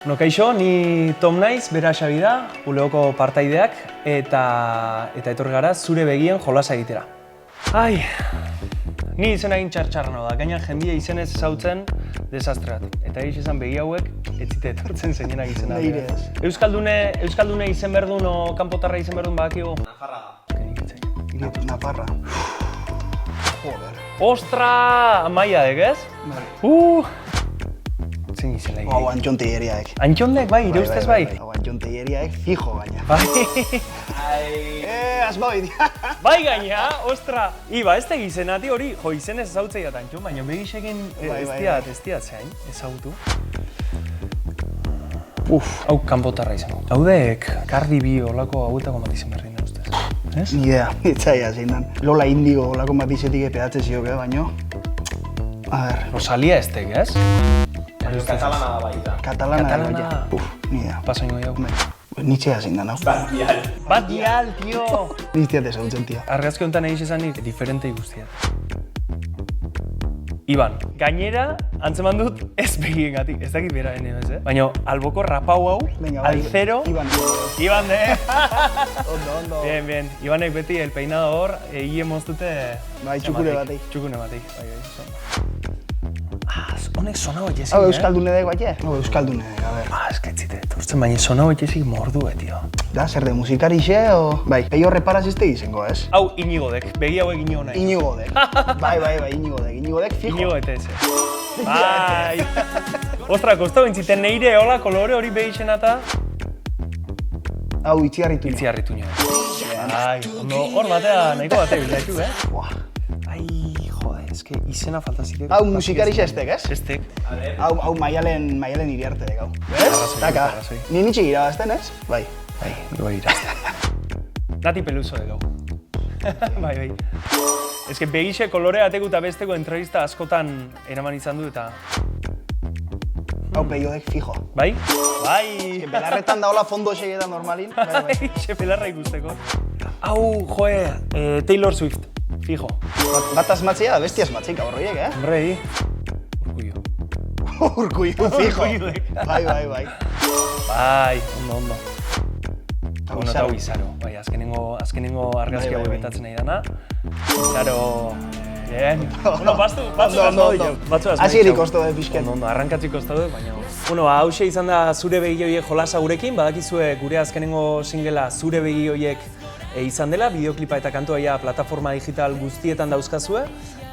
No, kaixo, ni Tom naiz, bera Xabi da, Uleoko partaideak, eta etorri gara zure begien jolasa egitera. Ai, ni izena egin txartxarra da, gaina jendia izenez ezautzen desastre bat. Eta egiz esan begi hauek, ez zite etortzen zeinenak izena. Euskaldune izen berdun o kanpotarra izen berdun badakigu? Nafarra. Nafarra. Joder. Ostra! Amaia dek, ez? Vale. Zein izela egin? Hau Antxon Telleriaek. Antxondek bai, ire ustez bai? Hau Antxon Telleriaek fijo gaina. Bai. Asmoit. Bai gaina, ostra! Iba, ez tegi izenati hori, jo, izenez ezautzei da Antxon, baina begisekin ez diat zehain, ezautu. Hau kanpotarra izan. Haudek, Cardi B olako hauetako bat izen berri da ustez. Ez? Ni idea, itzaia zein dan. Lola Indigo olako bat izetik pedatze zioke, baino. A ver. Rosalia ez teg, ez? Katalana da bai da. Katalana da. Ni idea. Pasaino gehiago. Nitxea zein dan, hau. Bat dial, tio! Niztiat ezautzen, tio. Argazki honetan egiz esanik, diferentei guztiak. Iban, gainera, antzeman dut ez begiengatik, ez dakit bera ez, baina alboko rapau hau, alzero... Iban, Ondo. Bien. Ibanek beti el peinado hor, egile moztute... Bai, txukune bateik. Txukune bateik, bai, honek sonau etxezik, Hau Euskaldune dek baite? Hau Euskaldune dek, a ver. Ez que etzite, etortzen, baina sonau etxezik mordu, tio. Da, zer de musikarixe, o... Bai, peio reparaz izte izango, ez? Hau, Inigo dek, begi hauek Inigo nahi. Inigo dek. Bai, Inigo dek, fijo. Inigo ETS. Bai! Ostra, kostau entziten neire hola kolore hori begixen eta... Hau, itziarritu. Itziarritu nio. Bai, ondo hor batea nahiko batea bilaitu, Buah. Ai, jode, eske izena faltazik. Hau musikarixe estek, ez? Estek. Hau Maialen Iriarte dek, hau. Ez? Taka, ni nitxe irabazten, ez? Bai. Bai, irazten. Nati Peluso dek, hau. Bai. Eske begixe kolore ateko eta besteko entrevista askotan eraman izan du eta... Hau peio dek fijo. Bai? Eske belarretan daola fondo segetan normalin. Xe belarra ikusteko. Hau, joe, Taylor Swift. Fijo. Bat asmatzea da besti asmatzeik aborroiek, Hombrei. Urkullu, fijo. Bai. Bai, ondo. Eta hau izaro. Bai, azkenengo argazki hau betatzen nahi dana. Izaro... Bien. Bueno, batzu Hasierik kosto dut pixken. Ondo, arrankatzik kosto dut, baina... Bueno, hause izan da zure begi horiek jolasa gurekin, badakizue gure azkenengo singela zure begi horiek izan dela, bideoklipa eta kantua plataforma digital guztietan dauzkazue,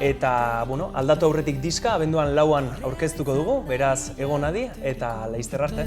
eta, bueno, aldatu aurretik diska, abenduan 4an aurkeztuko dugu, beraz egon adi, eta laizter arte.